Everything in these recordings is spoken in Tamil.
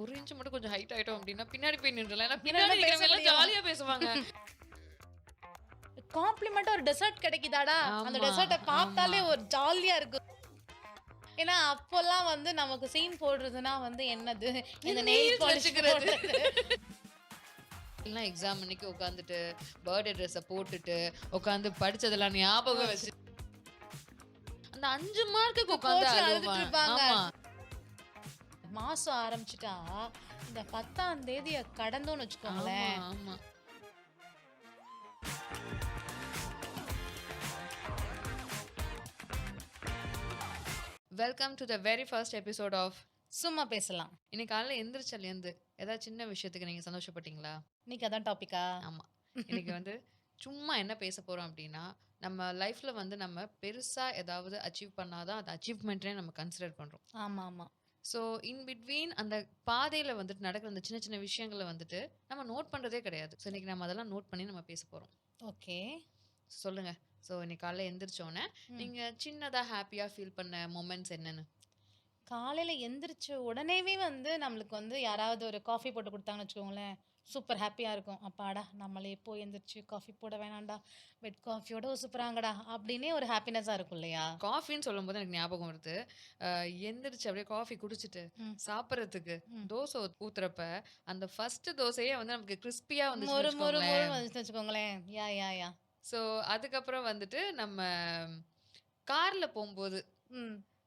ஒரு இன்ச் மட்டும் கொஞ்சம் ஹைட் ஆயிட்டோம் அப்படின்னா பின்னாடி போய் நின்றலாம். ஏன்னா பின்னாடி எல்லாம் ஜாலியா பேசுவாங்க. காம்ப்ளிமெண்ட் ஒரு டெசர்ட் கிடைக்குதாடா, அந்த டெசர்ட்டை பார்த்தாலே ஒரு ஜாலியா இருக்கு. ஏன்னா அப்போல்லாம் வந்து நமக்கு சீன் போடுறதுன்னா வந்து என்னது இந்த நெயில் பாலிஷ் எல்லாம் எக்ஸாம் அன்னைக்கு உட்காந்துட்டு பர்த்டே ட்ரெஸ்ஸை போட்டுட்டு உட்காந்து படிச்சதெல்லாம் ஞாபகம் வச்சு அந்த 5 மார்க்குக்கு உட்காந்து அழுதுட்டு இருப்பாங்க. மாசம் ஆரம்பிச்சுட்டா இந்த 10ஆம் தேதியை கடந்தோன்னு வச்சுக்கோங்களேன். ஆமா. Welcome to the very first episode of Summa Pesalaam. இன்னைக்கு காலையில் எந்திரிச்சலேருந்து ஏதாவது சின்ன விஷயத்துக்கு நீங்கள் சந்தோஷப்பட்டீங்களா? இன்னைக்கு அதான் டாபிக்கா? ஆமாம். இன்னைக்கு வந்து சும்மா என்ன பேச போகிறோம் அப்படின்னா, நம்ம லைஃப்பில் வந்து நம்ம பெருசாக ஏதாவது அச்சீவ் பண்ணாதான் அது அச்சீவ்மெண்ட்னே நம்ம கன்சிடர் பண்ணுறோம். ஆமாம் ஆமாம். ஸோ இன் பிட்வீன் அந்த பாதையில் வந்துட்டு நடக்கிற அந்த சின்ன சின்ன விஷயங்களை வந்துட்டு நம்ம நோட் பண்ணுறதே கிடையாது. ஸோ இன்னைக்கு நம்ம அதெல்லாம் நோட் பண்ணி நம்ம பேச போகிறோம். ஓகே, சொல்லுங்கள். ஸோ இன்னைக்கு காலையில் எந்திரிச்சோன்னே நீங்கள் சின்னதாக ஹாப்பியாக ஃபீல் பண்ண மொமெண்ட்ஸ் என்னென்னு? காலையில் எந்திரிச்ச உடனேவே வந்து நம்மளுக்கு வந்து யாராவது ஒரு காஃபி போட்டு கொடுத்தாங்கன்னு வச்சுக்கோங்களேன், சூப்பர் ஹாப்பியாக இருக்கும். அப்பாடா நம்மளே எப்போ எந்திரிச்சு காஃபி போட வேணாண்டா, பெட் காஃபியோட சூப்பராங்கடா அப்படின்னே ஒரு ஹாப்பினஸாக இருக்கும் இல்லையா? காஃபின்னு சொல்லும் போது எனக்கு ஞாபகம் வருது. எந்திரிச்சு அப்படியே காஃபி குடிச்சிட்டு சாப்பிட்றதுக்கு தோசை ஊத்துறப்ப அந்த ஃபர்ஸ்ட் தோசையே வந்து நமக்கு கிறிஸ்பியாக வந்து வச்சுக்கோங்களேன். யா யா யா. ஸோ அதுக்கப்புறம் வந்துட்டு நம்ம காரில் போகும்போது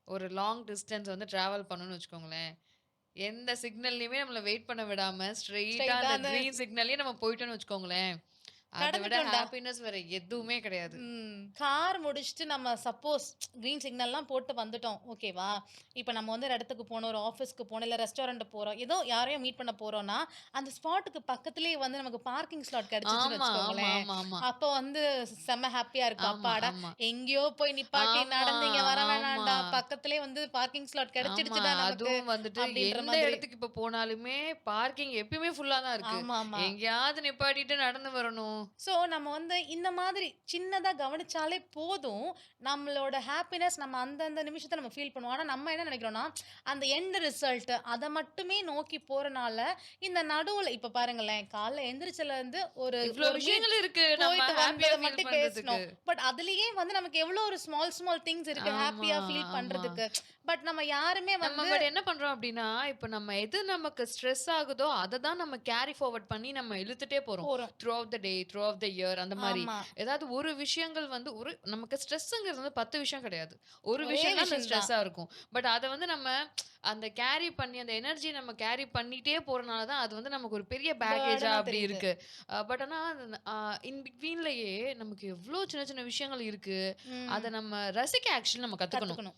ஒரு லாங் டிஸ்டன்ஸ் வந்து ட்ராவல் பண்ணணும்னு வச்சுக்கோங்களேன், எந்த சிக்னல்லையுமே நம்மளை வெயிட் பண்ண விடாம ஸ்ட்ரெயிட்டா அந்த கிரீன் சிக்னல்லையே நம்ம போயிட்டோம்னு வச்சுக்கோங்களேன், அதை விட ஹாப்பினஸ் வேற எதுவுமே கிடையாது. கார் முடிச்சுட்டு நம்ம சப்போஸ் கிரீன் சிக்னல்லாம் போட்டு வந்துட்டோம் ஓகேவா, இப்போ நம்ம வந்து ஒரு இடத்துக்கு போனோம், ஒரு ஆஃபீஸ்க்கு போனோம், இல்லை ரெஸ்டாரண்ட் போகிறோம், ஏதோ யாரையும் மீட் பண்ண போகிறோம்னா அந்த ஸ்பாட்டுக்கு பக்கத்துலேயே வந்து நமக்கு பார்க்கிங் ஸ்லாட் கிடைச்சிச்சுன்னு வச்சுக்கோங்களேன், அப்போ வந்து செம்ம ஹாப்பியாக இருக்கும். அப்பாடா எங்கேயோ போய் நிப்பாட்டி நடந்தீங்க வர வேணாண்டா, பக்கத்துலேயே வந்து பார்க்கிங் ஸ்லாட் கிடைச்சிடுச்சுடா. அதுவும் வந்துட்டு எந்த இடத்துக்கு இப்போ போனாலுமே பார்க்கிங் எப்பயுமே ஃபுல்லாக தான் இருக்கு. எங்கேயாவது நிப்பாட்டிட்டு நடந்து வரணும். ஸோ நம்ம வந்து இந்த மாதிரி சின்னதாக கவனிச்சாலே போதும், நம்மளோட ஹாப்பினஸ் நம்ம அந்தந்த நிமிஷத்தை நம்ம ஃபீல் பண்ணுவோம். ஆனால் நம்ம என்ன நினைக்கிறோம்னா அந்த எண்ட் ரிசல்ட் அதை மட்டுமே நோக்கி போறனால இந்த நடுவில் இப்போ பாருங்களேன், காலைல எந்திரிச்சலேருந்து ஒரு விஷயங்கள் இருக்கு மட்டும் பேசணும், பட் அதுலயே வந்து நமக்கு எவ்வளோ ஒரு ஸ்மால் திங்ஸ் இருக்கு ஹாப்பியா ஃபீல் பண்றதுக்கு. பட் நம்ம யாருமே வந்து என்ன பண்றோம் அப்படின்னா, இப்போ நம்ம எது நமக்கு ஸ்ட்ரெஸ் ஆகுதோ அதை தான் நம்ம கேரி ஃபார்வர்ட் பண்ணி நம்ம இழுத்துட்டே போறோம் throughout the day, throughout the year. அந்த மாதிரி ஏதாவது ஒரு விஷயங்கள் வந்து ஒரு நமக்கு ஸ்ட்ரெஸ்ங்கிறது வந்து 10 விஷயம் கிடையாது, ஒரு விஷயம் தான் ஸ்ட்ரெஸ்ஸா இருக்கும். பட் அதை வந்து நம்ம அந்த கேரி பண்ணி அந்த எனர்ஜி நம்ம கேரி பண்ணிட்டே போறனால தான் அது வந்து நமக்கு ஒரு பெரிய பேக்கேஜா அப்படி இருக்கு. பட் ஆனால் இன் பிட்வீன்லயே நமக்கு எவ்வளோ சின்ன சின்ன விஷயங்கள் இருக்கு, அதை நம்ம ரசிக்க ஆக்சுவலி நம்ம கத்துக்கணும்.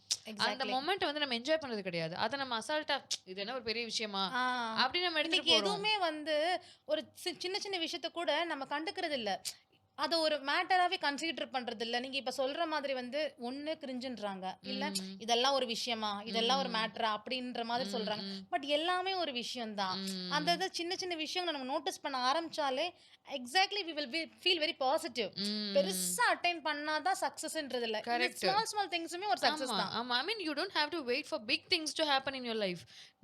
அந்த மொமெண்ட் வந்து நம்ம என்ஜாய் பண்றது கிடையாது, அதை நம்ம அசால்ட்டா இது என்ன ஒரு பெரிய விஷயமா அப்படி நம்ம எடுத்துட்டு போறோம். எதுவுமே வந்து ஒரு சின்ன சின்ன விஷயத்த கூட நம்ம கண்டுக்கிறது இல்ல, அதை ஒரு மேட்டராகவே கன்சிடர் பண்றது இல்லை. நீங்க இப்ப சொல்ற மாதிரி வந்து ஒண்ணு கிரிஞ்சுன்றாங்க, இல்ல இதெல்லாம் ஒரு விஷயமா, இதெல்லாம் ஒரு மேட்டரா அப்படின்ற மாதிரி சொல்றாங்க. பட் எல்லாமே ஒரு விஷயம் தான். அந்த சின்ன சின்ன விஷயங்களை நம்ம நோட்டீஸ் பண்ண ஆரம்பிச்சாலே exactly we will feel very positive. பெருசா அட்டைன் பண்ணாதான் சக்சஸ்ன்றது இல்ல, ஸ்மால் திங்ஸுமே ஒரு சக்சஸ் தான். ஆமா, I mean you don't have to wait for big things to happen in your life.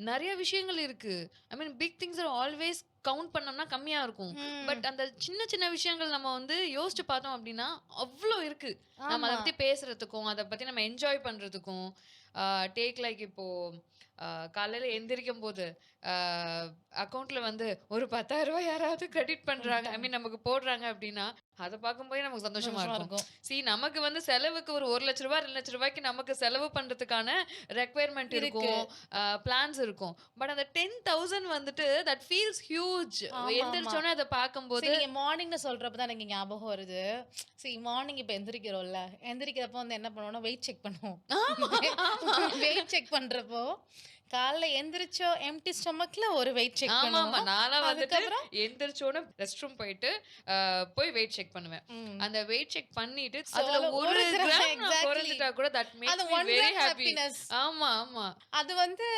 நிறைய விஷயங்கள் இருக்கு. I mean big things are always count பண்ணோம்னா கம்மியா இருக்கும். பட் அந்த சின்ன சின்ன விஷயங்கள் நம்ம வந்து யோசிச்சு பார்த்தோம் அப்படின்னா அவ்வளோ இருக்கு. நம்ம அதை பத்தி பேசுறதுக்கும் அதை பத்தி நம்ம என்ஜாய் பண்றதுக்கும். டேக் லைக் இப்போ காலையில எந்திரிக்கும் போது அக்கௌண்ட்ல வந்து ஒரு 10,000 ரூபாய் யாராவது கிரெடிட் பண்றாங்க, ஐ மீன் நமக்கு போடுறாங்க அப்படின்னா அதை பார்க்கும்போது நமக்கு சந்தோஷமா இருக்கும். சி நமக்கு வந்து செலவுக்கு ஒரு 1 லட்ச ரூபாய் 2 லட்ச ரூபாய்க்கு நமக்கு செலவு பண்றதுக்கான ரெக்குயர்மெண்ட் இருக்கும், பிளான்ஸ் இருக்கும். பட் அந்த 10,000 வந்துட்டு தட் ஃபீல்ஸ் ஹியூஜ். எந்திரிச்சோன்னே அதை பார்க்கும்போது மார்னிங்னு சொல்றப்ப தான் எனக்கு ஞாபகம் வருது. சரி மார்னிங் இப்போ எந்திரிக்கிறோம்ல, எந்திரிக்கிறப்போ வந்து என்ன பண்ணுவோம்னா வெயிட் செக் பண்ணுவோம். வெயிட் செக் பண்றப்போ காலைல எந்திரிச்சோ எம்டி ஸ்டொமக்ல ஒரு வெயிட் செக் பண்ணுவோம். நானா வந்துட்டு எந்திரிச்சோட ரெஸ்ட் ரூம் போயிட்டு போய் வெயிட் செக் பண்ணுவேன். அந்த வெயிட் செக் பண்ணிட்டு அதுல 1 கிராம் குறைஞ்சிட்டா கூட that makes me very happy. ஆமா ஆமா, அது வந்து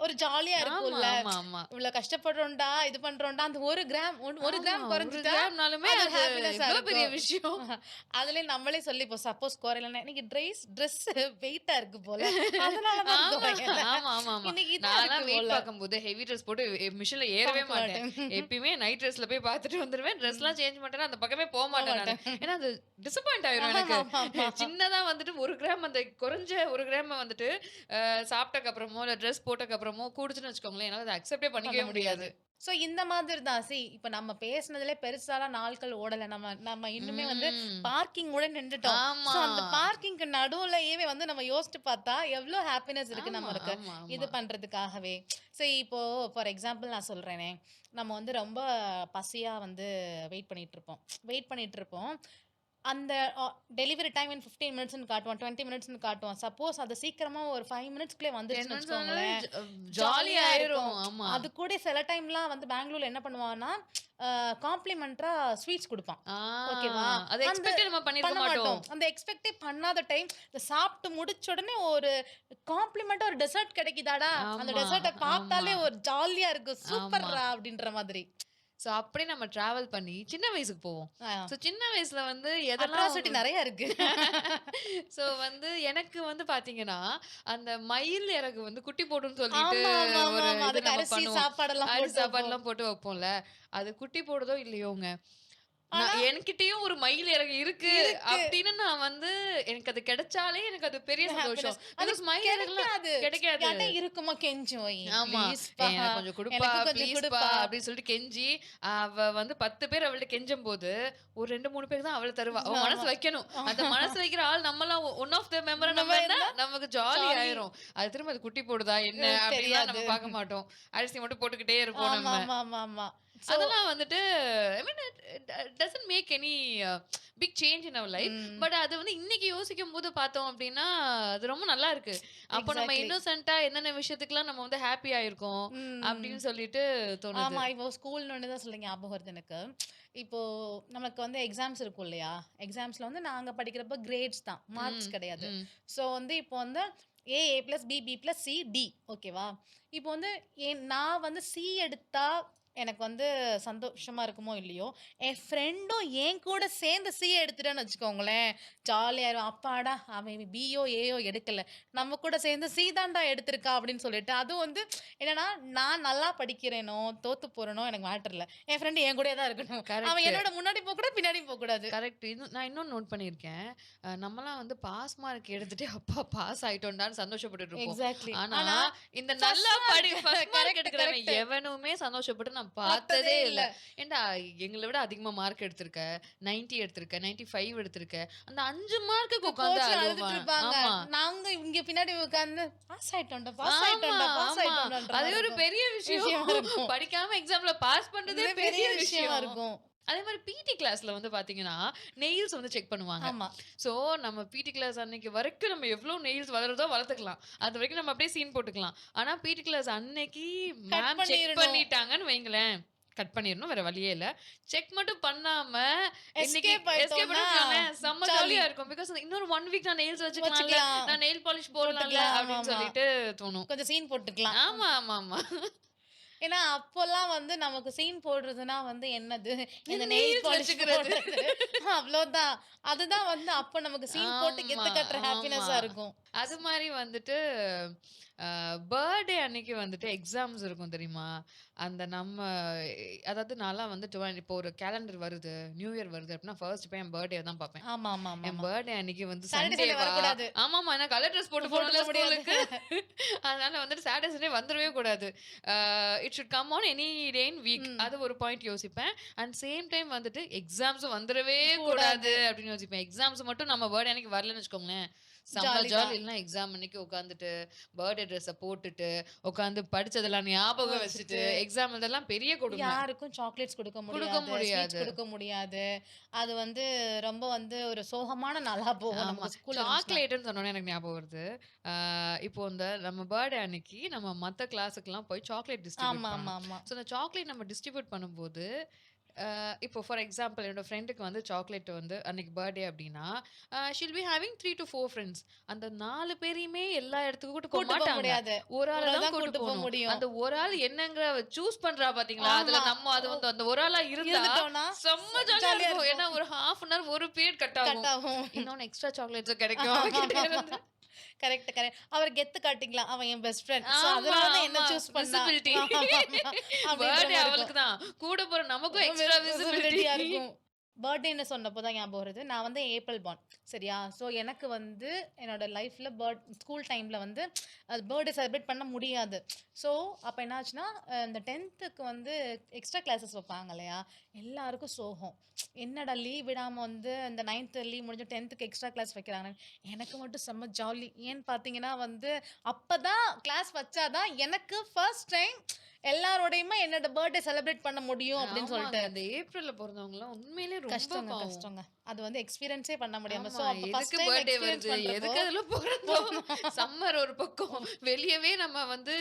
ஒரு ஜாலியா இருக்கும்ல. இவ்வளவு கஷ்டப்படுறோம்டா இது பண்றோம்டா, அந்த 1 கிராம் குறைஞ்சிட்டாலுமே அது ஹாப்பினஸ் ஆ பெரிய விஷயம். அதுல நம்மளே சொல்லிப்போம் சப்போஸ் குறையலன்னா இன்னைக்கு Dress வெயிட்டா இருக்கு போல, அதனால தான். ஆமா ஆமா, இன்னைக்கு இதான் நான்லாம் இருக்கு வெயிட் போல. பார்க்கும்போது ஹெவி ட்ரெஸ் போட்டு மிஷின்ல ஏறவே பார்க்க மாட்டேன். மாட்டேன். எப்பயுமே நைட் ட்ரெஸ்ல போய் பார்த்துட்டு வந்துருவேன். ட்ரெஸ்லாம் சேஞ்ச் பண்ணிட்டேன்னா அந்த பக்கமே போ போக மாட்டேன் நானு. மாட்டேன். ஏன்னா அது டிசப்பாயிண்ட் ஆயிரும் எனக்கு. ஆமாமாமா. சின்னதா வந்துட்டு 1 கிராம் அந்த குறைஞ்ச 1 கிராம் வந்துட்டு சாப்பிட்டக்கு அப்புறமோ, இல்ல ட்ரெஸ் போட்டக்கு அப்புறமோ கூடுச்சுன்னு வச்சுக்கோங்களேன், என்னால அத அக்செப்டே பண்ண பண்ணிக்கவே முடியாது. முடியாது. சோ இந்த மாதிரி தான். இப்ப நம்ம பேசுனதுலே பெருசாலாம் நாட்கள் ஓடல. நம்ம இன்னுமே வந்து ம். பார்க்கிங்கோட நின்னுட்டோம். ஆமா. சோ அந்த பார்க்கிங்க்கு நடுவுலயே வந்து நம்ம யோசிச்சு பார்த்தா எவ்ளோ ஹாப்பினஸ் இருக்கு ஆமா, நமக்கு. ஆமா, இது ஆமா. பண்றதுக்காகவே. சரி இப்போ ஃபார் எக்ஸாம்பிள் நான் சொல்றேனே, நம்ம வந்து ரொம்ப பசியா வந்து வெயிட் பண்ணிட்டு இருப்போம். அந்த டெலிவரி டைம் இன் 15 மினிட்ஸ்ன்னு காட்டுவான். 20 மினிட்ஸ்ன்னு காட்டுவான். சப்போஸ் அது சீக்கிரமா ஒரு 5 மினிட்ஸ்க்குள்ளே 10 வந்துருச்சுன்னு மினிட்ஸ் ஆனாலே வச்சுக்கோங்களேன், ஜாலியா ஜாலியா ஆயிரும். இருக்கும். ஆமா. அது கூட சில டைம்லாம் வந்து பெங்களூர்ல என்ன பண்ணுவான்னா, காம்ப்ளிமெண்டரா ஸ்வீட்ஸ் குடுப்பான். ஆ ஓகேவா? அத அந்த எக்ஸ்பெக்ட்டே நம்ம பண்ணியிருக்க பண்ண மாட்டோம். மாட்டோம். அந்த எக்ஸ்பெக்ட்டே பண்ணாத டைம், இத சாப்பிட்டு முடிச்ச உடனே ஒரு காம்ப்ளிமெண்டா ஒரு டெசர்ட் கிடைக்குதாடா, அந்த ஆமா, டெசர்ட்ட ஆமா, பார்த்தாலே ஒரு ஜாலியா இருக்கும். ஆமா. சூப்பர்ரா அப்படின்ற மாதிரி. சோ அப்படியே நம்ம டிராவல் பண்ணி சின்ன வயசுக்கு போவோம். ஆ. சோ சின்ன வயசுல வந்து எதெல்லாம் அட்ராசிட்டி நெறைய இருக்கு. சோ வந்து எனக்கு வந்து பாத்தீங்கன்னா, அந்த மயில் இறகு வந்து குட்டி போடும்ன்னு சொல்லிட்டு ஒரு ஆமா. இது அதுக்கு நம்ம அரிசி பண்ணுவோம். சாப்பாடெல்லாம் அரிசி போட்டு வைப்போம். சாப்பாடுலாம் போட்டு வைப்போம்ல. அது குட்டி போடுதோ இல்லையோங்க. ஆனா என்கிட்டயும் ஒரு மயில் இறகு இருக்கு இருக்கு. அப்படின்னு நான் வந்து எனக்கு அது கிடைச்சாலே எனக்கு அது பெரிய சந்தோஷம். happiness. அது பிகாஸ் மயில் இறகுலாம் கிடைக்காது. கிடைக்காது. யார்ட்ட இருக்குமா கெஞ்சுவோம். ஆமா. ப்ளீஸ்ப்பா. எனக்கு கொஞ்சம் குடுப்பா, எனக்கு கொஞ்சம் ப்ளீஸ்ப்பா குடுப்பா. அப்படின்னு சொல்லிட்டு கெஞ்சி, அவ வந்து 10 பேர் அவள்ட்ட கெஞ்சும்போது, ஒரு 2, 3 பேர் தான் அவள தருவா. அவ மனசு ஆமா. வைக்கணும். அந்த மனசு வைக்கிற ஆள் நம்மலாம் ஒன் ஆஃப் த மெம்பர் நம்ம நம்ம இருந்தா இருந்தா நமக்கு ஜாலி ஜாலி. ஆயிரும். அது திரும்ப அது குட்டி போடுதா என்ன அப்படின்லாம் தெரியாது. நம்ம பார்க்க மாட்டோம். அரிசி மட்டும் போட்டுக்கிட்டே இருப்போம் நம்ம. ஆமா. சோ அதெல்லாம் வந்துட்டு I mean it doesn't make any big change in our life. ம். பட் அது வந்து இன்னைக்கு யோசிக்கும்போது பார்த்தோம் அப்படின்னா, அது ரொம்ப நல்லா இருக்கு. அப்போ நம்ம எக்ஸாக்ட்லி. இன்னோசென்ட்டா என்னென்ன விஷயத்துக்குலாம் நம்ம வந்து ஹாப்பி ஆயிருக்கோம் ம். அப்படின்னு சொல்லிட்டு தோணுது. ஆமா. இப்போ ஸ்கூல்னு தான் சொல்லி ஞாபகம் வருது எனக்கு. இப்போ நமக்கு வந்து எக்ஸாம்ஸ் இருக்கும் இல்லையா? எக்ஸாம்ஸ்ல வந்து நாங்க படிக்கிறப்ப கிரேட்ஸ் தான். ம், மார்க்ஸ் கிடையாது. ம். ஸோ வந்து இப்போ வந்து A+B+C+D ஓகேவா? இப்போ வந்து நான் வந்து சி எடுத்தா எனக்கு வந்து சந்தோஷமா இருக்குமோ இல்லையோ, என் ஃப்ரெண்டும் என் கூட சேர்ந்து சி எடுத்துட்டான்னு வச்சுக்கோங்களேன், ஜாலியாயிரும். அப்பாடா! அவன் பியோ, ஏயோ எடுக்கல. நம்ம கூட சேர்ந்து சி தான்டா எடுத்திருக்கா அப்படின்னு சொல்லிட்டு. அதுவும் வந்து என்னன்னா, நான் நல்லா படிக்கிறேனோ, தோத்து போறேனோ எனக்கு மேட்டர் இல்ல. என் ஃப்ரெண்ட் என் கூடயே தான் இருக்கணும். அவன் கரெக்ட். என்னோட முன்னாடி போகக்கூடாது, பின்னாடி போகக்கூடாது. கரெக்ட். நான் இன்னும் நோட் பண்ணியிருக்கேன். நம்மலாம் வந்து பாஸ் மார்க் எடுத்துட்டு அப்பா பாஸ் ஆயிட்டோம்டான்னு சந்தோஷப்பட்டுட்டு இருப்போம். எக்ஸாக்ட்லி. ஆனா ஆனா இந்த ஃபர்ஸ்ட் நல்லா மார்க் ஃபர்ஸ்ட் மார்க் கரெக்ட், எடுக்கிறவன் கரெக்ட். எவனுமே சந்தோஷப்பட்டு நான் பார்த்ததே பார்த்ததே இல்ல. இல்ல. ஏன்டா எங்கள விட அதிகமா மார்க் எடுத்திருக்க, 90 எடுத்திருக்க, 95 எடுத்திருக்க, அந்த 5 மார்க்குக்கு உட்கார்ந்து கோச்சுல அழுதுட்டு அழுவான். இருப்பாங்க. ஆமா. நாங்க இங்க பின்னாடி உட்கார்ந்து பாஸ் ஆயிட்டோம்டா, பாஸ் ஆமா, ஆயிட்டோம்டா, பாஸ் ஆமா. ஆயிட்டோம்டான்ற அது மாதிரி ஒரு இருக்கும். பெரிய விஷயம். விஷயமா இருக்கும். படிக்காம எக்ஸாம்ல பாஸ் பண்றதே இதுவே பெரிய விஷயமா விஷயம். இருக்கும். அதே மாதிரி பிடி கிளாஸ்ல வந்து பாத்தீங்கன்னா, நெயில்ஸ் வந்து செக் பண்ணுவாங்க. ஆமா. சோ நம்ம பிடி கிளாஸ் அன்னைக்கு வரைக்கும் நம்ம எவ்ளோ நெயில்ஸ் வளருதோ வளர்த்துக்கலாம். அது வரைக்கும் நம்ம அப்படியே சீன் போட்டுக்கலாம். ஆனா பிடி கிளாஸ் அன்னைக்கு கட் மேம் செக் பண்ணிரணும். பண்ணிட்டாங்கன்னு வைங்களேன், கட் பண்ணிரணும். வேற வழியே இல்ல. செக் மட்டும் பண்ணாம இன்னைக்கு எஸ்கேப் எஸ்கேப் ஆயிட்டோம்னா பண்ணிட்டோம்னா செம்ம ஜாலி. ஜாலியா இருக்கும். பிகாஸ் இன்னொரு 1 வீக் நான் நெயில்ஸ் வச்சுக்கலாம்ல, வச்சுக்கலாம். நான் நெயில் பாலிஷ் போடலாம்ல போட்டுக்கலாம். அப்படின்னு ஆமா. சொல்லிட்டு தோணும். கொஞ்சம் சீன் போட்டுக்கலாம். ஆமா. ஏன்னா அப்போலாம் வந்து நமக்கு சீன் போடுறதுன்னா வந்து என்னது இந்த இந்த நெயில் nails பாலிஷ் வச்சுக்கிறது. போடுறது அவ்வளோதான். அதுதான் வந்து அப்ப நமக்கு சீன் போட்டு கெத்து ஆமா, கட்டுற ஹாப்பினஸா ஆமா. இருக்கும். அது மாரி வந்துட்டு பர்த்டே அன்னைக்கு வந்துட்டு எக்ஸாம்ஸ் இருக்கும் தெரியுமா? அந்த நம்ம அதாவது நான்லாம் வந்து இப்போ ஒரு கேலண்டர் வருது, நியூ இயர் வருது அப்படின்னா ஃபர்ஸ்ட் போய் என் பர்த்டே தான் பார்ப்பேன். ஆமா. என் பர்த்டே அன்னைக்கு வந்து சாட்டர்டே சண்டே சண்டேவா? வரக்கூடாது. ஆமாமா. நான் கலர் ட்ரெஸ் போட்டு போட்டு போகணும்ல போக முடியாது. ஸ்கூலுக்கு. அதனால வந்துட்டு சாட்டர்டே சண்டே வந்துடவே கூடாது. It should come on any day in week. ம். அது ஒரு பாயிண்ட் யோசிப்பேன். அண்ட் சேம் டைம் வந்துட்டு எக்ஸாம்ஸும் வந்துடவே கூடாது. கூடாது அப்படின்னு யோசிப்பேன். எக்ஸாம்ஸ் மட்டும் நம்ம பர்த்டே அன்னைக்கு வரலன்னு வச்சுக்கோங்களேன், செம்ம ஜாலி ஜாலி. தான். இல்லைனா எக்ஸாம் அன்னைக்கு உட்காந்துட்டு பர்த்டே ட்ரெஸ்ஸை போட்டுட்டு உட்காந்து படிச்சதெல்லாம் ஞாபகம் வச்சுட்டு எக்ஸாம் இதெல்லாம் பெரிய கொடுமை. யாருக்கும் சாக்லேட்ஸ் கொடுக்க கொடுக்க முடியாது, ஸ்வீட்ஸ் முடியாது. கொடுக்க முடியாது. அது வந்து ரொம்ப வந்து ஒரு சோகமான நாளா போகும் ஆமா. நமக்கு ஸ்கூல்ல இருந்துச்சுன்னா. சாக்லேட்னு சொன்னோனே எனக்கு ஞாபகம் வருது. இப்போ இந்த நம்ம பர்த்டே அன்னைக்கு நம்ம மத்த கிளாஸுக்குலாம் போய் சாக்லேட் டிஸ்ட்ரிபியூட் ஆமா. பண்ணணும். ஸோ அந்த சாக்லேட் நம்ம டிஸ்ட்ரிபியூட் பண்ணும்போது இப்போ ஃபார் எக்ஸாம்பிள் என்னோட ஃப்ரெண்டுக்கு வந்து சாக்லேட் வந்து அன்னைக்கு பர்த்டே அப்படின்னா she'll be having 3 to 4 friends. அந்த 4 பேரையுமே எல்லா இடத்துக்கும் கூட்டு போக கூட்டு போக மாட்டாங்க. முடியாது. ஒரு ஆளை ஒரு ஆள் தான் தான் கூட்டு கூட்டு போக போகணும். முடியும். அந்த ஒரு ஆள் என்னங்கிற சூஸ் பண்றா பாத்தீங்களா? அதுல ஆமா. நம்ம அது வந்து அந்த ஒரு ஆளா இருந்தா இருந்துட்டோம்னா செம்ம ஜாலியா ஜாலியா இருக்கும். இருக்கும். ஏன்னா ஒரு ஹாஃப் அன் ஹவர் ஒரு பீரியட் கட் ஆகும். கட் ஆகும். இன்னொன்னு எக்ஸ்ட்ரா சாக்லேட்ஸும் கிடைக்கும் அவகிட்ட இருந்து. Correct, correct. அவர் கெத்து காட்டிக்கலாம். அவன் என் பெஸ்ட் ஃப்ரெண்ட். சோ ஆமா, அதனால தான் என்ன ஆமா. சூஸ் பண்ணா. விசிபிலிட்டி. அப்படின்ற பர்த்டே மாரி இருக்கும். அவளுக்கு தான். கூட போற நமக்கும் எக்ஸ்ட்ரா விசிபிலிட்டி. விசிபிலிட்டியா இருக்கும். பர்த்டேன்னு சொன்னப்போ தான் ஞாபகம் வருது. நான் வந்து ஏப்ரல் பார்ன். சரியா? ஸோ எனக்கு வந்து என்னோட லைஃப்ல ஸ்கூல் டைம்ல வந்து அது பர்த்டே செலிப்ரேட் பண்ண முடியாது. ஸோ அப்ப என்ன ஆச்சுன்னா, இந்த 10த்துக்கு வந்து எக்ஸ்ட்ரா கிளாஸஸ் வைப்பாங்க இல்லையா? எல்லாருக்கும் சோகம். என்னடா லீவ் விடாம வந்து இந்த 9த் லீவ் முடிஞ்சு 10த்துக்கு எக்ஸ்ட்ரா கிளாஸ் வைக்கிறாங்க. எனக்கு மட்டும் செம்ம ஜாலி. ஏன்னு பார்த்தீங்கன்னா வந்து, அப்பதான் கிளாஸ் வச்சா தான் எனக்கு ஃபர்ஸ்ட் டைம் எல்லாரோடையுமே என்னோட பர்த்டே செலிப்ரேட் பண்ண முடியும் அப்படின்னு ஆமாங்க. சொல்லிட்டு. அந்த ஏப்ரல்ல பொறந்தவங்கலாம் உண்மையிலேயே ரொம்ப கஷ்டங்க, பாவம். கஷ்டங்க. அது வந்து எக்ஸ்பீரியன்ஸே பண்ண முடியாம. ஆமா. சோ அப்ப ஃபர்ஸ்ட் எதுக்கு டைம் பர்த்டே எக்ஸ்பீரியன்ஸ் வருது? பண்றப்போ எதுக்கு அதுல பொறந்தோம்? சம்மர் ஒரு பக்கம். வெளியவே நம்ம வந்து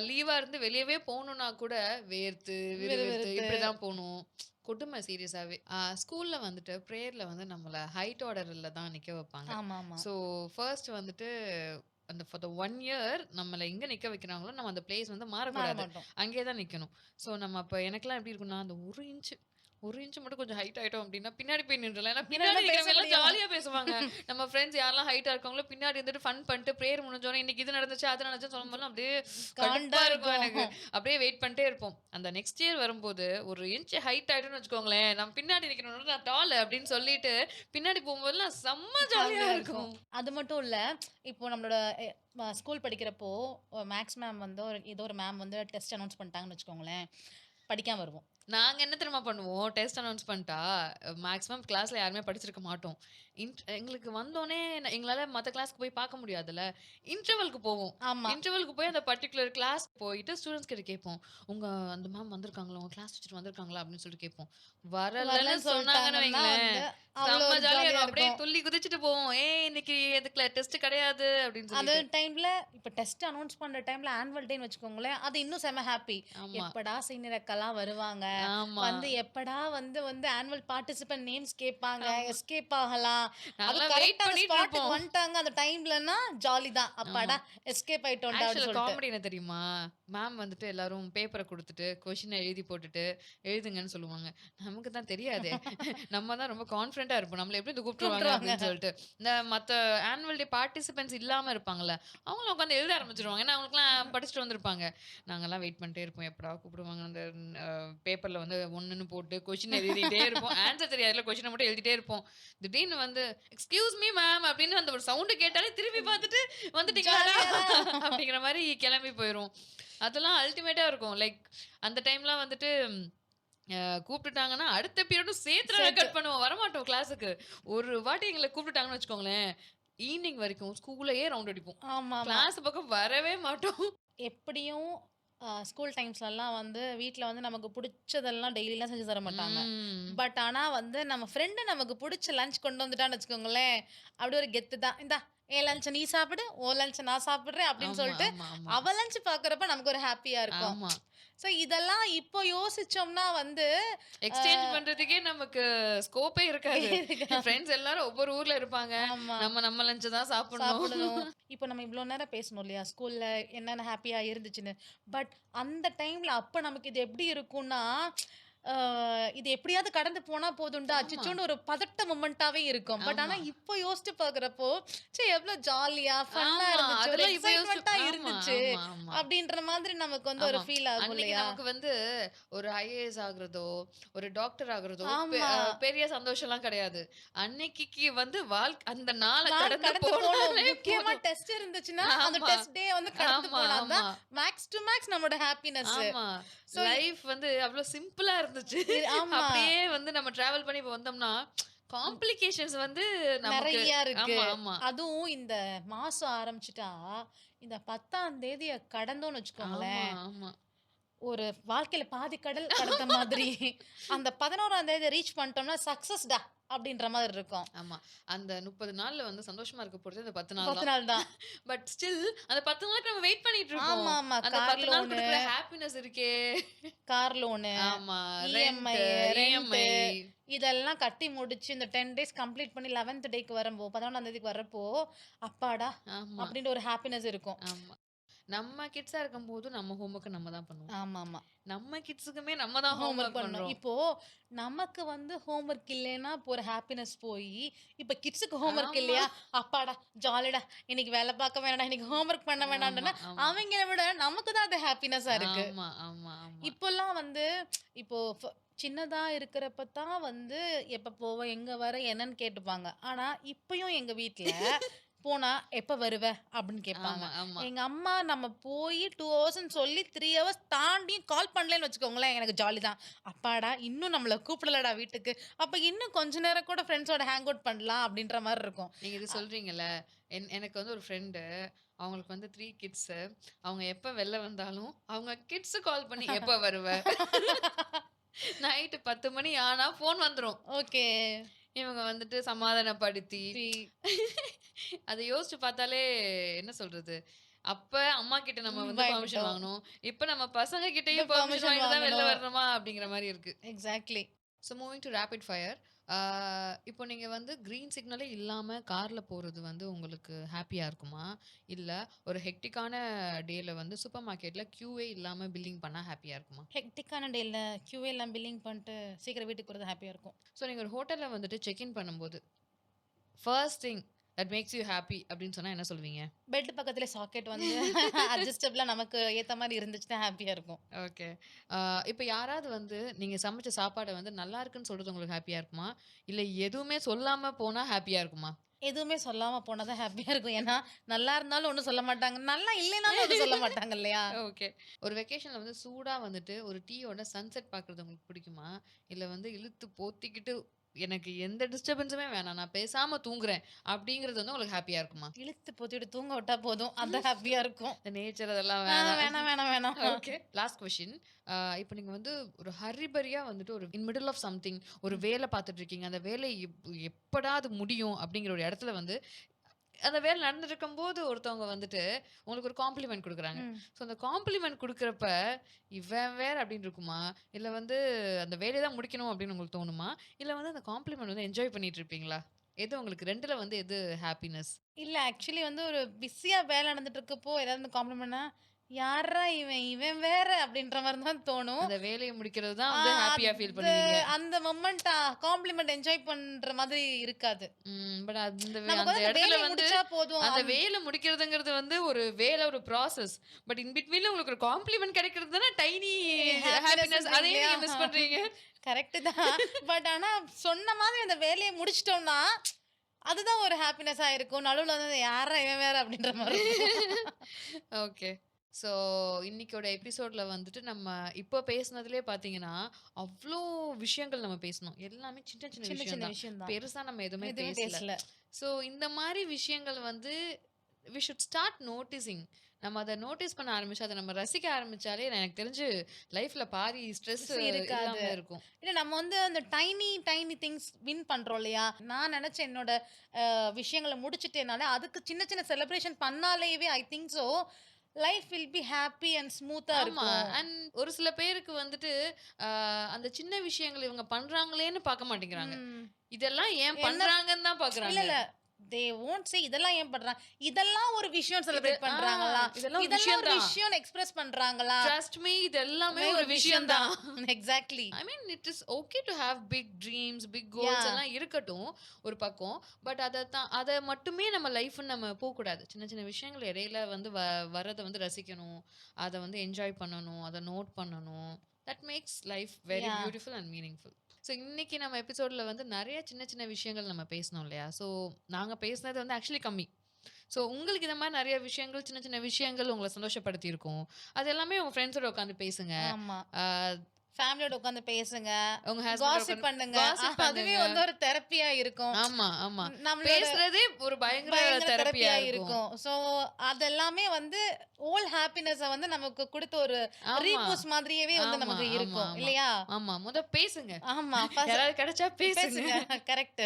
லீவா இருந்து வெளியவே போணும்னா கூட வேர்த்து, விறுவிறுத்து விறுவிறுத்து. இப்படிதான் போணும். கொடுமை சீரியஸாவே. ஸ்கூல்ல வந்துட்டு பிரேயர்ல வந்து நம்மள ஹைட் ஆர்டர்ல தான் நிக்க வைப்பாங்க. ஆமாமா. ஸோ ஃபர்ஸ்ட் வந்துட்டு அந்த ஃபார் த 1 இயர் நம்மள எங்க நிக்க வைக்கிறாங்களோ, நம்ம அந்த பிளேஸ் வந்து மாற மாறக்கூடாது. மாட்டோம். அங்கேயே தான் நிக்கணும். ஸோ நம்ம அப்ப எனக்கெல்லாம் எப்படி இருக்கும்னா, அந்த 1 இன்ச் மட்டும் கொஞ்சம் ஹைட் ஆயிட்டோம் அப்படின்னா, பின்னாடி போய் நின்றலாம். ஏன்னா பின்னாடி என்னென்ன பேச நிக்கிறவங்க எல்லாம் முடியும்? ஜாலியா பேசுவாங்க. நம்ம ஃப்ரெண்ட்ஸ் யாரெல்லாம் ஹைட்டா இருக்காங்களோ, பின்னாடி இருந்துட்டு ஃபன் பண்ணிட்டு பிரேயர் முடிஞ்சோனே, இன்னைக்கு இது நடந்துச்சு, அது நடந்துச்சுன்னு சொல்லும்போதெல்லாம் அப்படியே காண்டா கடுப்பா இருக்கும் எனக்கு. இருக்கும். அப்படியே வெயிட் பண்ணிட்டே இருப்போம். அந்த நெக்ஸ்ட் இயர் வரும்போது, 1 இன்ச் ஹைட் ஆயிட்டோம்னு வச்சுக்கோங்களேன், நம்ம பின்னாடி நிக்கணும் நான் டால் அப்படின்னு சொல்லிட்டு, பின்னாடி போகும்போதெல்லாம் செம்ம ஜாலியா ஜாலியா இருக்கும். இருக்கும். அது மட்டும் இல்ல, இப்போ நம்மளோட ஸ்கூல் படிக்கிறப்போ மேக்ஸ் மேம் வந்து ஏதோ ஒரு மேம் வந்து டெஸ்ட் அனௌன்ஸ் பண்ணிட்டாங்கன்னு வச்சுக்கோங்களேன். படிக்காம வருவோம். நாங்க என்ன தெரியுமா பண்ணுவோம்? டெஸ்ட் அனௌன்ஸ் பண்ணிட்டா, மேக்ஸிமம் கிளாஸ்ல யாருமே படிச்சிருக்க மாட்டோம். எங்களுக்கு வந்தோனே எங்களால மத்த கிளாஸ்க்கு போய் பார்க்க முடியாதுல்ல. இன்டர்வல்க்கு போவோம். ஆமா. இன்டர்வல்க்கு போய் அந்த பர்ட்டிகுலர் கிளாஸ் போயிட்டு ஸ்டூடண்ட்ஸ் கிட்ட கேட்போம். "உங்க அந்த மேம் வந்திருக்காங்களா? உங்க கிளாஸ் டீச்சர் வந்திருக்காங்களா?" அப்படின்னு சொல்லிட்டு கேட்போம். வரலன்னு வரலன்னு சொன்னாங்கன்னு சொல்லிட்டாங்கன்னா வைங்களேன், வந்து அவ்வளோ செம்ம ஒரு ஜாலியா ஜாலியா இருக்கும். அப்படியே இருக்கும். துள்ளி குதிச்சுட்டு போவோம். இன்னைக்கு எதுக்குல டெஸ்ட் கிடையாது" அப்படின்னு அந்த சொல்லிட்டு. டைம்ல இப்ப டெஸ்ட் அனௌன்ஸ் பண்ற டைம்ல ஆனுவல் டேன்னு வச்சுக்கோங்களேன். அது இன்னும் செம ஹாப்பி. ஆமா, எப்படா சீனியர் அக்காலாம் வருவாங்க. ஆமா, வந்து எப்படா வந்து வந்து ஆனுவல் பார்ட்டிசிபென்ட் நேம்ஸ் கேட்பாங்க. ஆமா. எஸ்கேப் ஆகலாம். அது நல்லா வெயிட் கரெக்ட்டா அந்த பண்ணிட்டு ஸ்பாட்டுக்கு இருப்போம். வந்துட்டாங்க அந்த டைம்லன்னா ஜாலி தான். ஆமா. அப்பாடா எஸ்கேப் ஆயிட்டோம்டா அப்படின்னு ஆக்சுவலா சொல்லிட்டு. காமெடி என்ன தெரியுமா? மேம் வந்துட்டு எல்லாரும் பேப்பர குடுத்துட்டு, கொஸ்டின எழுதி போட்டுட்டு, எழுதுங்கன்னு சொல்லுவாங்க. நமக்கு தான் தெரியாதே! நம்ம தான் ரொம்ப கான்ஃபிடென்ட்டா இருப்போம். நம்மள எப்படி வந்து கூப்பிட்டுருவாங்க கூப்பிட்டுருவாங்க. அப்படின்னு சொல்லிட்டு. இந்த மத்த ஆனுவல் டே பார்ட்டிசிபென்ட்ஸ் இல்லாம இருப்பாங்கல்ல, அவங்களும் உட்காந்து எழுத ஆரம்பிச்சுருவாங்க. ஏன்னா அவங்களுக்குலாம் படிச்சுட்டு வந்திருப்பாங்க. நாங்கலாம் வெயிட் பண்ணிட்டே இருப்போம். எப்படா கூப்பிடுவாங்க? அந்த பேப்பர்ல வந்து 1ன்னு போட்டு கொஸ்டின் எழுதிட்டே இருப்போம். ஆன்சர் தெரியாதுல்ல, கொஸ்டின மட்டும் எழுதிட்டே இருப்போம். திடீர்னு வந்து, "எக்ஸ்கியூஸ் மீ மேம்" அப்படின்னு அந்த ஒரு சவுண்ட் கேட்டாலே திரும்பி பார்த்துட்டு, "வந்துட்டீங்களாடா?" ஜாலியா அப்படிங்கிற மாரி கிளம்பி போயிருவோம். அதெல்லாம் அல்டிமேட்டா இருக்கும். லைக் அந்த டைம்லாம் வந்துட்டு கூப்பிட்டுட்டாங்கன்னா, அடுத்த பீரியடும் சேர்த்து நாங்க சேர்த்து. கட் பண்ணுவோம். வரமாட்டோம் கிளாஸுக்கு. ஒரு வாட்டி எங்கள கூப்பிட்டுட்டாங்கன்னு வச்சுக்கோங்களேன், ஈவ்னிங் வரைக்கும் ஸ்கூல்லயே ரவுண்ட் அடிப்போம். ஆமாமா. கிளாஸ் பக்கம் வரவே மாட்டோம். எப்படியும் ஸ்கூல் டைம்ஸ்லலாம் வந்து வீட்ல வந்து நமக்கு புடிச்சதெல்லாம் டெய்லிலாம் செஞ்சு தர மாட்டாங்க. ம். பட் ஆனா வந்து நம்ம ஃப்ரெண்டு நமக்கு புடிச்ச லஞ்ச் கொண்டு வந்துட்டான்னு வச்சுக்கோங்களேன், அப்படி ஒரு கெத்து தான். இந்தா என் லஞ்ச நீ சாப்பிடு, உன் லஞ்ச நான் சாப்பிடுறேன் அப்படின்னு ஆமா, சொல்லிட்டு, ஆமா, ஆமா. அவ லஞ்ச் பார்க்குறப்ப நமக்கு ஒரு ஹாப்பியா இருக்கும். ஆமா. ஸோ இதெல்லாம் இப்போ யோசிச்சோம்னா வந்து எக்ஸ்சேஞ்ச் பண்றதுக்கே நமக்கு ஸ்கோப்பே இருக்காது. ஃப்ரெண்ட்ஸ் எல்லாரும் ஒவ்வொரு ஊர்ல இருப்பாங்க. ஆமா. நம்ம லஞ்ச் தான் சாப்பிடணும். சாப்பிடணும். இப்போ நம்ம இவ்ளோ நேரம் பேசணும் இல்லையா? ஸ்கூல்ல என்னென்ன ஹேப்பியா இருந்துச்சுன்னு. பட் அந்த டைம்ல அப்ப நமக்கு இது எப்படி இருக்கும்னா, அ இது எப்படியாவது கடந்து போனா போதும்டா, ஆமா, அச்சச்சோன்னு ஒரு பதட்ட மொமெண்ட்டாவே இருக்கும். பட் ஆனா ஆமா. இப்போ யோசிச்சு பார்க்குறப்போ, ச்சே எவ்ளோ ஜாலியா, ஃபன்னா ஆமா. இருந்துச்சு. ஒரு அதெல்லாம் இப்ப யோசிச்சு எக்ஸைட்மெண்ட்டா ஆமா, இருந்துச்சு. ஆமா, ஆமா. அப்படின்ற மாதிரி நமக்கு வந்து ஒரு ஆமா. ஃபீல் ஆகும் அன்னைக்கு இல்லையா? நமக்கு வந்து ஒரு ஐஏஎஸ் ஆகுறதோ, ஒரு டாக்டர் ஆகுறதோ ஆமா. பெரிய சந்தோஷம்லாம் கிடையாது. அன்னைக்கு வந்து அந்த நாள நாள் கடந்து கடந்து போணும். போனாலே முக்கியமா போதும். டெஸ்ட் இருந்துச்சுன்னா, அந்த ஆமா. டெஸ்ட் டே வந்து கடந்து ஆமா, போனா ஆமா, தான் மேக்ஸ் டு மேக்ஸ் நம்மளோட ஹாப்பினஸ். ஆமா. ஸோ லைஃப் வந்து அவ்ளோ சிம்பிளா இருந்துச்சு. ஆமா. அப்படியே வந்து நம்ம டிராவல் பண்ணி இப்ப வந்தோம்னா, காம்ப்ளிகேஷன்ஸ் வந்து நமக்கு நெறைய இருக்கு. ஆமா, ஆமா. அதுவும் இந்த மாசம் ஆரம்பிச்சுட்டா, இந்த 10ஆம் தேதிய கடந்தோம்னு ஆமா, வச்சுக்கோங்களேன், ஆமா. ஒரு வாழ்க்கையில பாதி கடல் கடந்த மாதிரி, அந்த 11ஆம் தேதிய ரீச் பண்ணிட்டோம்னா சக்சஸ்டா அப்படின்ற மாதிரி இருக்கும். ஆமா. அந்த 30 நாள்ல வந்து சந்தோஷமா இருக்க போறது அந்த 10 நாள் 10 தான். நாள் தான். பட் ஸ்டில் அந்த 10 நாளுக்கு நம்ம வெயிட் பண்ணிட்டு இருப்போம். ஆமாமா. அந்த கார் 10 நாள் லோனு, குடுக்குற ஹாப்பினஸ் இருக்கே. கார் லோனு, ஆமா. EMI, EMI. இதெல்லாம் கட்டி முடிச்சு இந்த 10 டேஸ் கம்ப்ளீட் பண்ணி 11th டேக்கு வரப்போ 11ஆம் தேதிக்கு வரப்போ, அப்பாடா! ஆமா, அப்படின்ற ஒரு ஹாப்பினஸ் இருக்கும். ஆமா. நம்ம கிட்ஸா இருக்கும்போது நம்ம ஹோம்வொர்க்க நம்ம தான் பண்ணுவோம். ஆமாமா. நம்ம கிட்ஸுக்குமே நம்ம தான் ஹோம்வொர்க் ஹோம்வொர்க் பண்ணணும். பண்றோம். இப்போ நமக்கு வந்து ஹோம்வொர்க் இல்லைன்னா இப்போ ஒரு ஹாப்பினஸ் போயி, இப்ப கிட்ஸுக்கு ஹோம்வொர்க் ஆமா. இல்லையா? அப்பாடா! ஜாலிடா! இன்னைக்கு வேல பார்க்க வேணாம்டா, இன்னைக்கு ஹோம்வொர்க் பண்ண ஆமா, வேணாம்டன்னா, ஆமா. அவங்கள விட நமக்கு தான் அது ஹாப்பினஸ்ஸா இருக்கு. ஆமா, ஆமா, ஆமா. இப்போலாம் வந்து இப்போ சின்னதா இருக்கிறப்ப தான் வந்து எப்ப போவ? எங்க வர? என்னன்னு கேட்டுப்பாங்க. ஆனா, இப்பயும் எங்க வீட்ல போனா, "எப்ப வருவ?" அப்படின்னு கேட்பாங்க. ஆமா, ஆமா. எங்க அம்மா நம்ம போய் 2 ஹவர்ஸ்ன்னு சொல்லி 3 ஹவர்ஸ் தாண்டியும் கால் பண்ணலன்னு வச்சுக்கோங்களேன், எனக்கு ஜாலி தான். அப்பாடா! இன்னும் நம்மள கூப்பிடலடா வீட்டுக்கு. அப்ப இன்னும் கொஞ்ச நேரம் கூட ஃப்ரெண்ட்ஸோட ஹேங் அவுட் பண்ணலாம் அப்படின்ற மாரி இருக்கும். நீங்க இது அ சொல்றீங்கல்ல, எனக்கு வந்து ஒரு ஃப்ரெண்டு, அவங்களுக்கு வந்து 3 கிட்ஸு. அவங்க எப்ப வெளில வந்தாலும், அவங்க கிட்ஸு கால் பண்ணி, "எப்ப வருவ?" நைட்டு 10 மணி ஆனா ஃபோன் வந்துரும். ஓகே. இவங்க வந்துட்டு சமாதானப்படுத்தி, சி அத யோசிச்சு பார்த்தாலே என்ன சொல்றது? அப்ப அம்மா கிட்ட நம்ம வந்து பெர்மிஷன் பயந்துட்டோம். வாங்கணும். இப்ப நம்ம பசங்க இந்த கிட்டயும் பெர்மிஷன் பெர்மிஷன் வாங்கிட்டு தான் வெளில வாங்கணும். வரணுமா? அப்படிங்கிற மாரி இருக்கு. Exactly. So moving to rapid fire. ஆ இப்போ நீங்க வந்து கிரீன் சிக்னலே இல்லாம கார்ல போறது வந்து உங்களுக்கு ஹேப்பியா இருக்குமா? இல்ல ஒரு ஹெக்டிக்கான டேல வந்து சூப்பர் மார்க்கெட்ல கியூவே இல்லாம பில்லிங் பண்ணா ஹேப்பியா இருக்குமா? ஹெக்டிக்கான டேல கியூவே எல்லாம் பில்லிங் பண்ணிட்டு சீக்கிரம் வீட்டுக்கு வரது ஹாப்பியா இருக்கும். ஸோ நீங்க ஒரு ஹோட்டல்ல வந்துட்டு செக் இன் பண்ணும்போது, first thing that makes you happy அப்படின்னு சொன்னா என்ன சொல்வீங்க? பெட் பக்கத்திலே சாக்கெட் வந்து அட்ஜஸ்டபிளா நமக்கு ஏத்த மாரி இருந்துச்சுன்னா ஹாப்பியா இருக்கும். ஓகே. ஆ இப்ப யாராவது வந்து நீங்க சமைச்ச சாப்பாட வந்து நல்லா இருக்குன்னு சொல்றது உங்களுக்கு ஹேப்பியா இருக்குமா? இல்ல எதுவுமே சொல்லாம போனா ஹேப்பியா இருக்குமா? எதுவுமே சொல்லாம போனா தான் ஹாப்பியா இருக்கும். ஏன்னா, நல்லா இருந்தாலும் ஒண்ணும் சொல்ல மாட்டாங்க. நல்லா இல்லைனாலும் ஒண்ணும் சொல்ல மாட்டாங்க இல்லையா? ஓகே. ஒரு வெக்கேஷன்ல வந்து சூடா வந்துட்டு ஒரு டீயோட சன்செட் பார்க்குறது உங்களுக்கு பிடிக்குமா? இல்ல வந்து இழுத்து போத்திக்கிட்டு எனக்கு எந்த டிஸ்டர்பன்ஸுமே வேணாம். நான் பேசாம தூங்குறேன். அப்படிங்கிறது வந்து உங்களுக்கு ஹேப்பியா இருக்குமா? இழுத்து போத்திட்டு தூங்க விட்டா போதும். அதான் ஹாப்பியா இருக்கும். இந்த நேச்சர் அதெல்லாம் வேணாம். வேணாம், வேணாம், வேணாம். ஓகே. Last question. இப்ப நீங்க வந்து ஒரு ஹரிபரியா வந்துட்டு ஒரு இன் மிடில் ஆஃப் சம்திங் ஒரு வேலை பார்த்துட்டு இருக்கீங்க. அந்த வேலை எப்படா அது முடியும்? அப்படிங்கிற ஒரு இடத்துல வந்து அந்த வேலை நடந்துட்டு இருக்கும்போது ஒருத்தவங்க வந்துட்டு உங்களுக்கு ஒரு காம்ப்ளிமெண்ட் குடுக்குறாங்க. ம். ஸோ அந்த காம்ப்ளிமெண்ட் குடுக்குறப்ப, இவன் வேற அப்படின்னு இருக்குமா? இல்ல வந்து அந்த வேலைய தான் முடிக்கணும் அப்படின்னு உங்களுக்கு தோணுமா? இல்ல வந்து அந்த காம்ப்ளிமெண்ட் வந்து என்ஜாய் பண்ணிட்டு இருப்பீங்களா? எது உங்களுக்கு 2ல வந்து எது ஹேப்பினஸ்? இல்ல ஆக்சுவலி வந்து ஒரு பிஸியா வேலை நடந்துட்டு இருக்கப்போ, ஏதாவது வந்து காம்ப்ளிமெண்ட்னா, "யார்றா இவன்? இவன் வேற" அப்படின்ற மாரி தான் தோணும். அந்த வேலைய முடிக்கிறது தான் ஆ வந்து ஹேப்பியா ஃபீல் அது பண்ணுவீங்க. அந்த மொமெண்ட் காம்ப்ளிமெண்ட் என்ஜாய் பண்ற மாதிரி இருக்காது. பட் நமக்கு அந்த வந்து அந்த இடத்துல வேலைய வந்து முடிச்சா போதும். அந்த வேலை முடிக்கிறதுங்கிறது வந்து ஒரு வேலை, ஒரு ப்ராசஸ். பட் இன் பிட்வீன்ல உங்களுக்கு ஒரு காம்ப்ளிமெண்ட் கிடைக்கிறது தானே டைனி ஹேப்பினஸ். அதையும் ஹாப்பினஸ்ன்றீங்களா? நீங்க மிஸ் பண்றீங்க. கரெக்ட் தான். பட் ஆனா சொன்ன மாதிரி அந்த வேலைய முடிச்சுட்டோம்னா, அதுதான் ஒரு ஹாப்பினஸ்ஸா இருக்கும். நடுவுல வந்து யார்றா இவன் வேற அப்படின்ற மாரி இருக்கும். ஓகே. ஸோ இன்னைக்கோட எபிசோட்ல வந்துட்டு நம்ம இப்போ பேசினதிலே பார்த்தீங்கன்னா, அவ்ளோ விஷயங்கள் நம்ம பேசினோம். எல்லாமே சின்ன சின்ன சின்ன விஷயம் சின்ன தான். விஷயம் தான். பெருசா நம்ம எதுவுமே எதுவுமே பேசல. பேசல. ஸோ இந்த மாரி விஷயங்கள் வந்து வி ஷுட் ஸ்டார்ட் நோட்டீசிங். நம்ம அத நோட்டீஸ் பண்ண ஆரம்பிச்சு, அத நம்ம ரசிக்க ஆரம்பிச்சாலே எனக்கு தெரிஞ்சு லைஃப்ல பாதி ஸ்ட்ரெஸ் இருக்காது. இல்லாம இருக்கும். இல்ல நம்ம வந்து அந்த டைனி டைனி திங்ஸ் வின் பண்றோம் இல்லையா? நான் நெனச்சேன் என்னோட விஷயங்கள முடிச்சுட்டேனால, அதுக்கு சின்ன சின்ன செலிப்ரேஷன் பண்ணாலேயே I think so, life will be happy and ஸ்மூத்தா ஆமா. இருக்கும். அண்ட் ஒரு சில பேருக்கு வந்துட்டு, அ அந்த சின்ன விஷயங்கள் இவங்க பண்றாங்களேன்னு பார்க்க மாட்டேங்கிறாங்க. ம். இதெல்லாம் ஏன் என்ன பண்றாங்கன்னு தான் இல்ல, பார்க்குறாங்க. இல்ல. தே வோன்ட் சே இதெல்லாம் ஏன் பண்றாங்க? இதெல்லாம் ஒரு விஷயம் இது செலிப்ரேட் பண்றாங்களா? இதெல்லாம் ஒரு இதெல்லாம் விஷயம் ஒரு தான். விஷயம் எக்ஸ்பிரஸ் பண்றாங்களா? ட்ரஸ்ட் மீ இது எல்லாமே மே ஒரு ஒரு விஷயம் விஷயம் தான். தான். Exactly. I mean it is okay to have big dreams, big goals yeah! எல்லாம் இருக்கட்டும் ஒரு பக்கம். பட் அத மட்டுமே நம்ம லைஃப்ன்னு நம்ம போக்கூடாது. சின்ன சின்ன விஷயங்கள் இடையில வந்து வரத வந்து ரசிக்கணும். அத வந்து என்ஜாய் பண்ணணும். அத நோட் பண்ணணும். That makes life very yeah! Beautiful and meaningful. So இன்னைக்கு நம்ம எபிசோட்ல வந்து நெறைய சின்ன சின்ன விஷயங்கள் நம்ம பேசினோம் இல்லையா? ஸோ நாங்க பேசினது வந்து ஆக்சுவலி கம்மி. ஸோ உங்களுக்கு இந்த மாரி நெறைய விஷயங்கள், சின்ன சின்ன விஷயங்கள் உங்கள சந்தோஷப்படுத்தியிருக்கும். அது எல்லாமே உங்க ஃப்ரெண்ட்ஸோட உட்காந்து பேசுங்க. ஆமா. ஆ ஃபேமிலியோட உட்காந்து பேசுங்க. உங்க ஹஸ்பண்டோட காசிப் உட்காந்து பண்ணுங்க. காசிப் அதுவே பண்ணுங்க. வந்து ஒரு தெரப்பியா இருக்கும். ஆமா, ஆமா. நம்மளோட பேசுறதே ஒரு பயங்கர பயங்கர தெரப்பியா தெரப்பியா இருக்கும். இருக்கும். ஸோ அதெல்லாமே வந்து ஹோல் ஹாப்பினஸ வந்து நமக்கு குடுத்த ஒரு ஆமா. ரீபூஸ்ட் மாதிரியவே வந்து ஆமா, நமக்கு ஆமா, இருக்கும். ஆமா. இல்லையா? ஆமா. பேசுங்க. ஆமா. யாராவது கிடைச்சா பேசுங்க. பேசுங்க. கரெக்ட்.